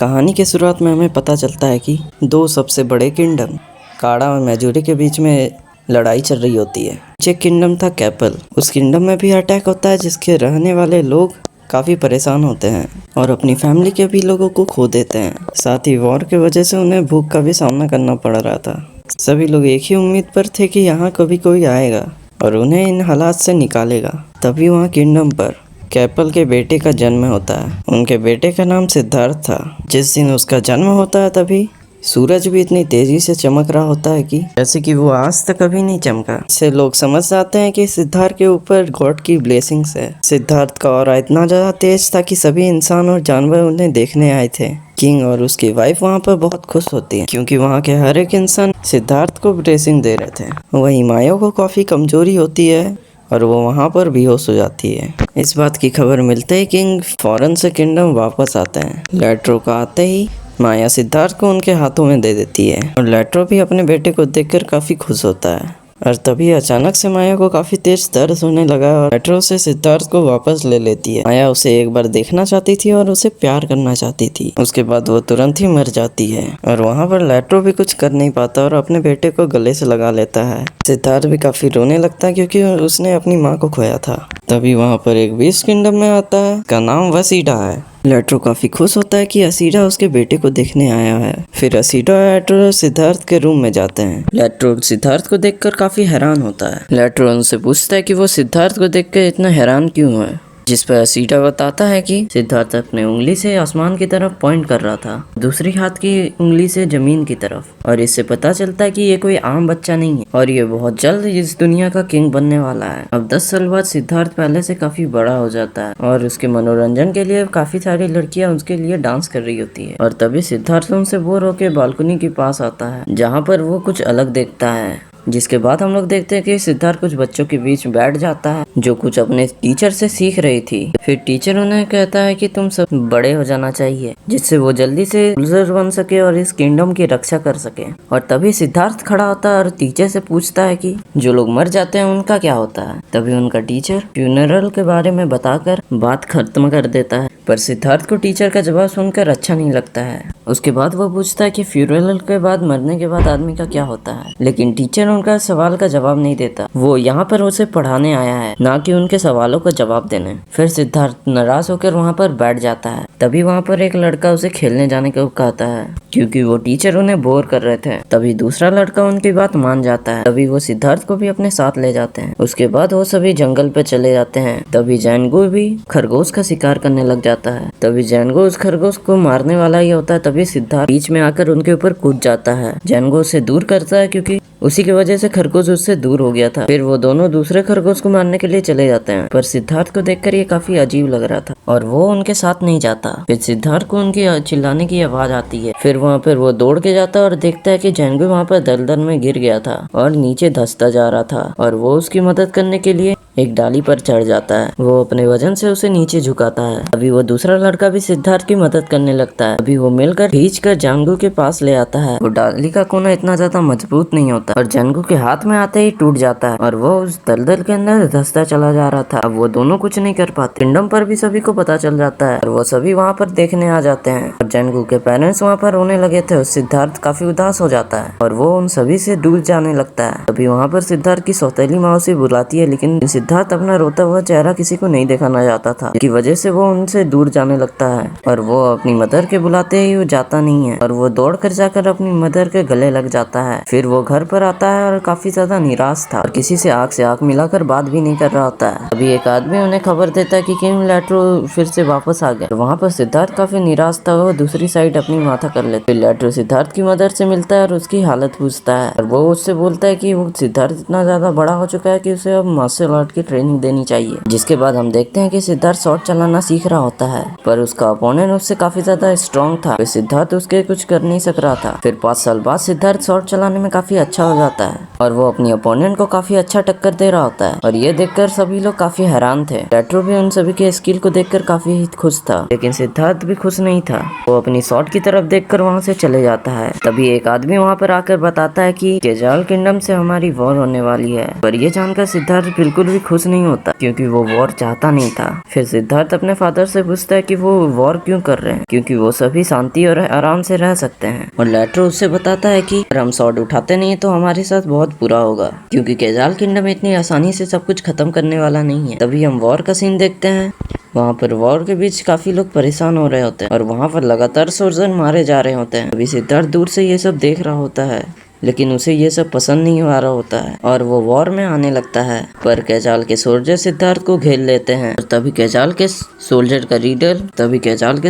कहानी के शुरुआत में हमें पता चलता है कि दो सबसे बड़े किंगडम काड़ा और मैजोरी के बीच में लड़ाई चल रही होती है। एक किंगडम था कैपल। उस किंगडम में भी अटैक होता है जिसके रहने वाले लोग काफ़ी परेशान होते हैं और अपनी फैमिली के भी लोगों को खो देते हैं। साथ ही वॉर की वजह से उन्हें भूख का भी सामना करना पड़ रहा था। सभी लोग एक ही उम्मीद पर थे कि यहाँ कभी कोई आएगा और उन्हें इन हालात से निकालेगा। तभी वहाँ किंगडम पर कैपल के बेटे का जन्म होता है। उनके बेटे का नाम सिद्धार्थ था। जिस दिन उसका जन्म होता है तभी सूरज भी इतनी तेजी से चमक रहा होता है कि जैसे कि वो आज तक कभी नहीं चमका। इससे लोग समझ जाते हैं कि सिद्धार्थ के ऊपर गॉड की ब्लेसिंग्स है। सिद्धार्थ का ऑरा इतना ज़्यादा तेज था कि सभी इंसान और जानवर उन्हें देखने आए थे। किंग और उसकी वाइफ वहाँ पर बहुत खुश होती है क्योंकि वहाँ के हर एक इंसान सिद्धार्थ को ब्लेसिंग दे रहे थे। वहीं माया को काफ़ी कमजोरी होती है और वो वहाँ पर बेहोश हो जाती है। इस बात की खबर मिलते ही किंग फौरन से किंगडम वापस आते हैं। लेट्रो का आते ही माया सिद्धार्थ को उनके हाथों में दे देती है और लेट्रो भी अपने बेटे को देखकर काफ़ी खुश होता है। और तभी अचानक से माया को काफ़ी तेज दर्द होने लगा और लेट्रो से सिद्धार्थ को वापस ले लेती है। माया उसे एक बार देखना चाहती थी और उसे प्यार करना चाहती थी। उसके बाद वो तुरंत ही मर जाती है और वहाँ पर लेट्रो भी कुछ कर नहीं पाता और अपने बेटे को गले से लगा लेता है। सिद्धार्थ भी काफ़ी रोने लगता है क्योंकि उसने अपनी माँ को खोया था। तभी वहाँ पर एक बीस्ट किंगडम में आता है, उसका नाम वसीडा है। लेट्रो काफ़ी खुश होता है कि असीडा उसके बेटे को देखने आया है। फिर असीडा और लेट्रो सिद्धार्थ के रूम में जाते हैं। लेट्रो सिद्धार्थ को देखकर काफ़ी हैरान होता है। लेट्रो उनसे पूछता है कि वो सिद्धार्थ को देखकर इतना हैरान क्यों है, जिस पर असीडा बताता है कि सिद्धार्थ अपने उंगली से आसमान की तरफ पॉइंट कर रहा था, दूसरी हाथ की उंगली से जमीन की तरफ, और इससे पता चलता है कि ये कोई आम बच्चा नहीं है और ये बहुत जल्द इस दुनिया का किंग बनने वाला है। अब 10 साल बाद सिद्धार्थ पहले से काफी बड़ा हो जाता है और उसके मनोरंजन के लिए काफी सारी लड़कियां उसके लिए डांस कर रही होती है। और तभी सिद्धार्थ उनसे बोर होकर बालकनी के पास आता है जहाँ पर वो कुछ अलग देखता है। जिसके बाद हम लोग देखते हैं कि सिद्धार्थ कुछ बच्चों के बीच बैठ जाता है जो कुछ अपने टीचर से सीख रही थी। फिर टीचर उन्हें कहता है कि तुम सब बड़े हो जाना चाहिए जिससे वो जल्दी से रूलर बन सके और इस किंगडम की रक्षा कर सके। और तभी सिद्धार्थ खड़ा होता है और टीचर से पूछता है कि जो लोग मर जाते हैं उनका क्या होता है। तभी उनका टीचर फ्यूनरल के बारे में बताकर बात खत्म कर देता है, पर सिद्धार्थ को टीचर का जवाब सुनकर अच्छा नहीं लगता है। उसके बाद वो पूछता है कि फ्यूनरल के बाद मरने के बाद आदमी का क्या होता है, लेकिन टीचर उनका सवाल का जवाब नहीं देता। वो यहाँ पर उसे पढ़ाने आया है, ना कि उनके सवालों का जवाब देने। फिर सिद्धार्थ नाराज होकर वहाँ पर बैठ जाता है। तभी वहाँ पर एक लड़का उसे खेलने जाने को कहता है क्योंकि वो टीचर उन्हें बोर कर रहे थे। तभी दूसरा लड़का उनकी बात मान जाता है। तभी वो सिद्धार्थ को भी अपने साथ ले जाते हैं। उसके बाद वो सभी जंगल पे चले जाते हैं। तभी जैनगो भी खरगोश का शिकार करने लग जाता है। तभी जैनगो उस खरगोश को मारने वाला ही होता है। तभी सिद्धार्थ बीच में आकर उनके ऊपर कूद जाता है। जैनगो उसे दूर करता है क्योंकि उसी की वजह से खरगोश उससे दूर हो गया था। फिर वो दोनों दूसरे खरगोश को मारने के लिए चले जाते हैं, पर सिद्धार्थ को देखकर ये काफी अजीब लग रहा था और वो उनके साथ नहीं जाता। फिर सिद्धार्थ को उनकी चिल्लाने की आवाज आती है। फिर वहाँ पर वो दौड़ के जाता है और देखता है कि जैनगो वहाँ पर दलदल में गिर गया था और नीचे धंसता जा रहा था और वो उसकी मदद करने के लिए एक डाली पर चढ़ जाता है। वो अपने वजन से उसे नीचे झुकाता है। अभी वो दूसरा लड़का भी सिद्धार्थ की मदद करने लगता है। अभी वो मिलकर खींचकर जैनगो के पास ले आता है। वो डाली का कोना इतना ज्यादा मजबूत नहीं होता और जैनगो के हाथ में आते ही टूट जाता है और वो उस दलदल के अंदर धंसता चला जा रहा था। अब वो दोनों कुछ नहीं कर पाते। किंगडम पर भी सभी को पता चल जाता है और वो सभी वहाँ पर देखने आ जाते हैं। और जैनगो के पेरेंट्स वहाँ पर रोने लगे थे। सिद्धार्थ काफी उदास हो जाता है और वो उन सभी से दूर जाने लगता है। अभी वहाँ पर सिद्धार्थ की सौतेली माँ उसे बुलाती है, लेकिन सिद्धार्थ अपना रोता हुआ चेहरा किसी को नहीं दिखाना चाहता था, की वजह से वो उनसे दूर जाने लगता है और वो अपनी मदर के बुलाते ही वो जाता नहीं है और वो दौड़ कर जाकर अपनी मदर के गले लग जाता है। फिर वो घर पर आता है और काफी ज्यादा निराश था और किसी से आंख से आंख मिलाकर बात भी नहीं कर रहा होता है। अभी एक आदमी उन्हें खबर देता है कि किंग लेट्रो फिर से वापस आ गया। वहाँ पर सिद्धार्थ काफी निराश था। वो दूसरी साइड अपनी माथा कर लेता। फिर लेट्रो सिद्धार्थ की मदर से मिलता है और उसकी हालत पूछता है और वो उससे बोलता है कि वो सिद्धार्थ इतना ज्यादा बड़ा हो चुका है कि उसे अब मार्शल आर्ट की ट्रेनिंग देनी चाहिए। जिसके बाद हम देखते हैं कि सिद्धार्थ शॉट चलाना सीख रहा होता है, पर उसका अपोनेंट उससे काफी ज्यादा स्ट्रॉन्ग था। फिर सिद्धार्थ उसके कुछ कर नहीं सक रहा था। फिर 5 साल बाद सिद्धार्थ शॉट चलाने में काफी अच्छा हो जाता है और वो अपनी अपोनेंट को काफी अच्छा टक्कर दे रहा होता है और ये देखकर सभी लोग काफी हैरान थे। लेट्रो भी उन सभी के स्किल को देखकर काफी खुश था, लेकिन सिद्धार्थ भी खुश नहीं था। वो अपनी शॉट की तरफ देखकर वहाँ से चले जाता है। तभी एक आदमी वहाँ पर आकर बताता है कि केजाल किंगडम से हमारी वॉर होने वाली है, पर ये जानकर सिद्धार्थ बिल्कुल भी भी खुश नहीं होता क्योंकि वो वॉर चाहता नहीं था। फिर सिद्धार्थ अपने फादर से पूछता है कि वो वॉर क्यों कर रहे हैं, क्योंकि वो सभी शांति और आराम से रह सकते हैं। और लेट्रो उससे बताता है कि अगर हम स्वॉर्ड उठाते नहीं तो हमारे साथ बहुत बुरा होगा, क्योंकि केजाल किंगडम इतनी आसानी से सब कुछ खत्म करने वाला नहीं है। तभी हम वॉर का सीन देखते हैं। वहाँ पर वॉर के बीच काफी लोग परेशान हो रहे होते हैं और वहाँ पर लगातार सोल्जर मारे जा रहे होते हैं। अभी सिद्धार्थ दूर से ये सब देख रहा होता है, लेकिन उसे ये सब पसंद नहीं आ रहा होता है और वो वॉर में आने लगता है। पर केजाल के सोल्जर सिद्धार्थ को घेर लेते हैं और तभी केजाल के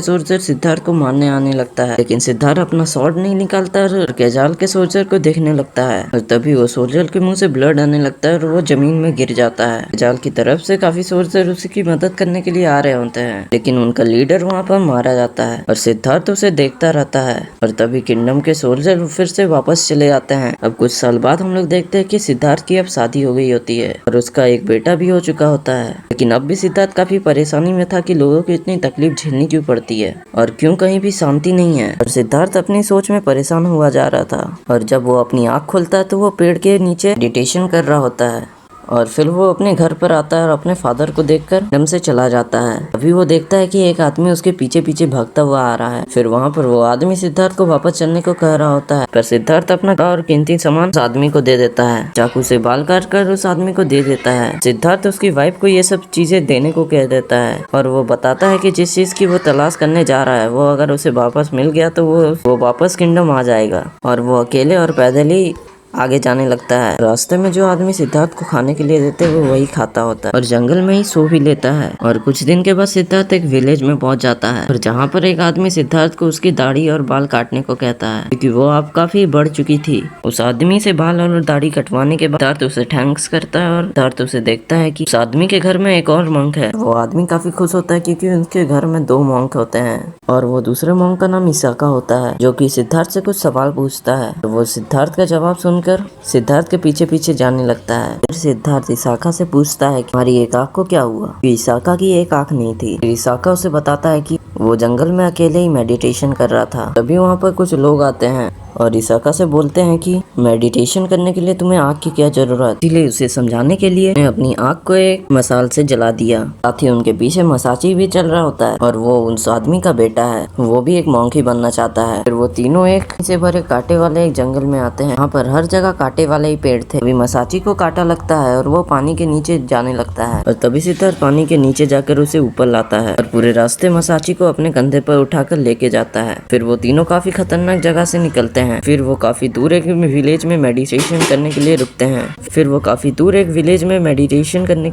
सोल्जर सिद्धार्थ को मारने आने लगता है, लेकिन सिद्धार्थ अपना स्वॉर्ड नहीं निकालता और केजाल के सोल्जर को देखने लगता है और तभी वो सोल्जर के मुंह से ब्लड आने लगता है और वो जमीन में गिर जाता है। केजाल की तरफ से काफी सोल्जर उसकी मदद करने के लिए आ रहे होते हैं, लेकिन उनका लीडर वहाँ पर मारा जाता है और सिद्धार्थ उसे देखता रहता है और तभी किंगडम के सोल्जर फिर से वापस चले हैं। अब कुछ साल बाद हम लोग देखते हैं कि सिद्धार्थ की अब शादी हो गई होती है और उसका एक बेटा भी हो चुका होता है, लेकिन अब भी सिद्धार्थ काफी परेशानी में था कि लोगों को इतनी तकलीफ झेलनी क्यों पड़ती है और क्यों कहीं भी शांति नहीं है। और सिद्धार्थ अपनी सोच में परेशान हुआ जा रहा था और जब वो अपनी आँख खोलता है तो वो पेड़ के नीचे मेडिटेशन कर रहा होता है और फिर वो अपने घर पर आता है और अपने फादर को देखकर एकदम से चला जाता है। अभी वो देखता है कि एक आदमी उसके पीछे पीछे भागता हुआ आ रहा है। फिर वहाँ पर वो आदमी सिद्धार्थ को वापस चलने को कह रहा होता है, पर सिद्धार्थ अपना और कीमती सामान उस आदमी को दे देता है। चाकू से बाल काट कर उस आदमी को दे देता है। सिद्धार्थ उसकी वाइफ को ये सब चीजें देने को कह देता है और वो बताता है कि जिस चीज की वो तलाश करने जा रहा है वो अगर उसे वापस मिल गया तो वो वापस किंगडम आ जाएगा और वो अकेले और पैदल ही आगे जाने लगता है। रास्ते में जो आदमी सिद्धार्थ को खाने के लिए देते हैं वो वही खाता होता है और जंगल में ही सो भी लेता है। और कुछ दिन के बाद सिद्धार्थ एक विलेज में पहुंच जाता है और जहाँ पर एक आदमी सिद्धार्थ को उसकी दाढ़ी और बाल काटने को कहता है, क्योंकि वो अब काफी बढ़ चुकी थी। उस आदमी से बाल और दाढ़ी कटवाने के बाद सिद्धार्थ उसे थैंक्स करता है और सिद्धार्थ उसे देखता है कि उस आदमी के घर में एक और मंक है। वो आदमी काफी खुश होता है क्योंकि उनके घर में 2 मंक होते हैं और वो दूसरे मंक का नाम इसाका होता है, जो कि सिद्धार्थ से कुछ सवाल पूछता है। वो सिद्धार्थ का जवाब सुनकर सिद्धार्थ के पीछे पीछे जाने लगता है। फिर सिद्धार्थ इसाका से पूछता है कि हमारी एक आँख को क्या हुआ। इसाका की एक आँख नहीं थी। इसाका उसे बताता है कि वो जंगल में अकेले ही मेडिटेशन कर रहा था। तभी वहाँ पर कुछ लोग आते हैं और इसाका से बोलते हैं कि मेडिटेशन करने के लिए तुम्हें आग की क्या जरूरत। इसलिए उसे समझाने के लिए ने अपनी आग को एक मसाल से जला दिया। साथ ही उनके पीछे मसाची भी चल रहा होता है और वो उस आदमी का बेटा है, वो भी एक मॉन्की बनना चाहता है। फिर वो तीनों एक से भरे कांटे वाले एक जंगल में आते हैं। यहाँ पर हर जगह कांटे वाले ही पेड़ थे। अभी मसाची को कांटा लगता है और वो पानी के नीचे जाने लगता है और तभी सिद्धार्थ पानी के नीचे जाकर उसे ऊपर लाता है और पूरे रास्ते मसाची को अपने कंधे पर उठाकर लेके जाता है। फिर वो तीनों काफी खतरनाक जगह से निकलते हैं। फिर वो काफी दूर एक विलेज में मेडिटेशन करने के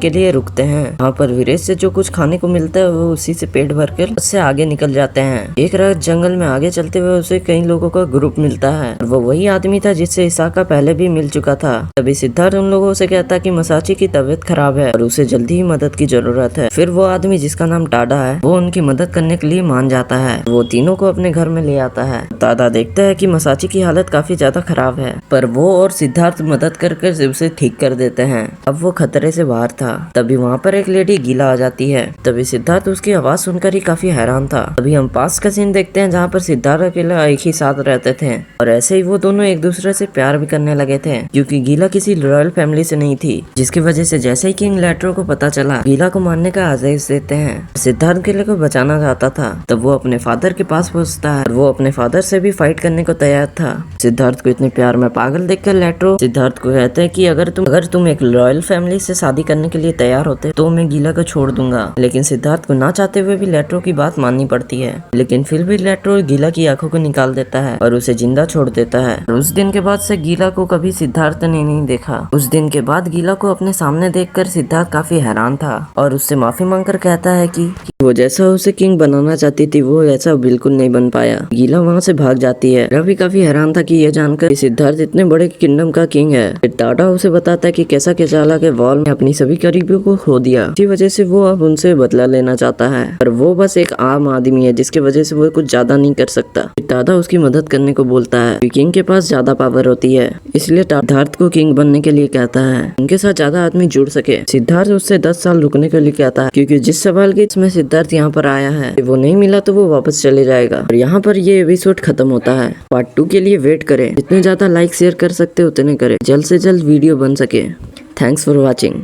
लिए रुकते हैं। वहाँ पर विलेज से जो कुछ खाने को मिलता है वो उसी से पेट भरकर उससे आगे निकल जाते हैं। एक रात जंगल में आगे चलते हुए उसे कई लोगों का ग्रुप मिलता है और वो वही आदमी था जिससे इसाका पहले भी मिल चुका था। तभी सिद्धार्थ उन लोगों से कहता है कि मसाची की तबीयत खराब है और उसे जल्दी ही मदद की जरूरत है। फिर वो आदमी जिसका नाम टाडा है वो उनकी मदद करने के लिए मान जाता है। वो तीनों को अपने घर में ले आता है। टाडा देखता है कि मसाची की हालत काफी ज्यादा खराब है, पर वो और सिद्धार्थ मदद कर उसे ठीक कर देते हैं। अब वो खतरे से बाहर था। तभी वहाँ पर एक लेडी गीला आ जाती है। तभी सिद्धार्थ उसकी आवाज सुनकर ही काफी हैरान था। अभी हम पास का सीन देखते हैं जहाँ पर सिद्धार्थ अकेला एक ही साथ रहते थे और ऐसे ही वो दोनों एक दूसरे से प्यार भी करने लगे थे, क्योंकि गीला किसी रॉयल फैमिली से नहीं थी, जिसकी वजह से जैसे ही किंग लेट्रो को पता चला गीला को मारने का आदेश देते हैं। सिद्धार्थ गीला को बचाना चाहता था। तब वो अपने फादर के पास पहुंचता है और वो अपने फादर से भी फाइट करने को तैयार था। सिद्धार्थ को इतने प्यार में पागल देखकर लेट्रो सिद्धार्थ को कहते हैं कि अगर तुम एक रॉयल फैमिली से शादी करने के लिए तैयार होते तो मैं गीला को छोड़ दूंगा। लेकिन सिद्धार्थ को ना चाहते हुए भी लेट्रो की बात माननी पड़ती है, लेकिन फिर भी लेट्रो गीला की आंखों को निकाल देता है और उसे जिंदा छोड़ देता है। और उस दिन के बाद से गीला को कभी सिद्धार्थ ने नहीं देखा। उस दिन के बाद गीला को अपने सामने देखकर सिद्धार्थ काफी हैरान था और उससे माफी मांगकर कहता है कि वो जैसा उसे किंग बनाना चाहती थी वो ऐसा बिल्कुल नहीं बन पाया। गीला वहाँ से भाग जाती है। रवि काफी हैरान था कि ये जानकर सिद्धार्थ इतने बड़े किंगडम का किंग है। फिर टाडा उसे बताता है कि कैसा केचाला के वॉल में अपनी सभी करीबियों को खो दिया, इसी वजह से वो अब उनसे बदला लेना चाहता है। पर वो बस एक आम आदमी है जिसकी वजह से वो कुछ ज्यादा नहीं कर सकता। टाडा उसकी मदद करने को बोलता है कि किंग के पास ज्यादा पावर होती है, इसलिए सिद्धार्थ को किंग बनने के लिए कहता है उनके साथ ज्यादा आदमी जुड़ सके। सिद्धार्थ उससे 10 साल रुकने के लिए कहता है, क्योंकि जिस सवाल के इसमें सिद्धार्थ यहाँ पर आया है वो नहीं मिला तो वो वापस चले जाएगा। और यहाँ पर ये एपिसोड खत्म होता है। पार्ट 2 के लिए वेट करें। जितने ज्यादा लाइक शेयर कर सकते उतने करें, जल्द से जल्द वीडियो बन सके। Thanks for watching.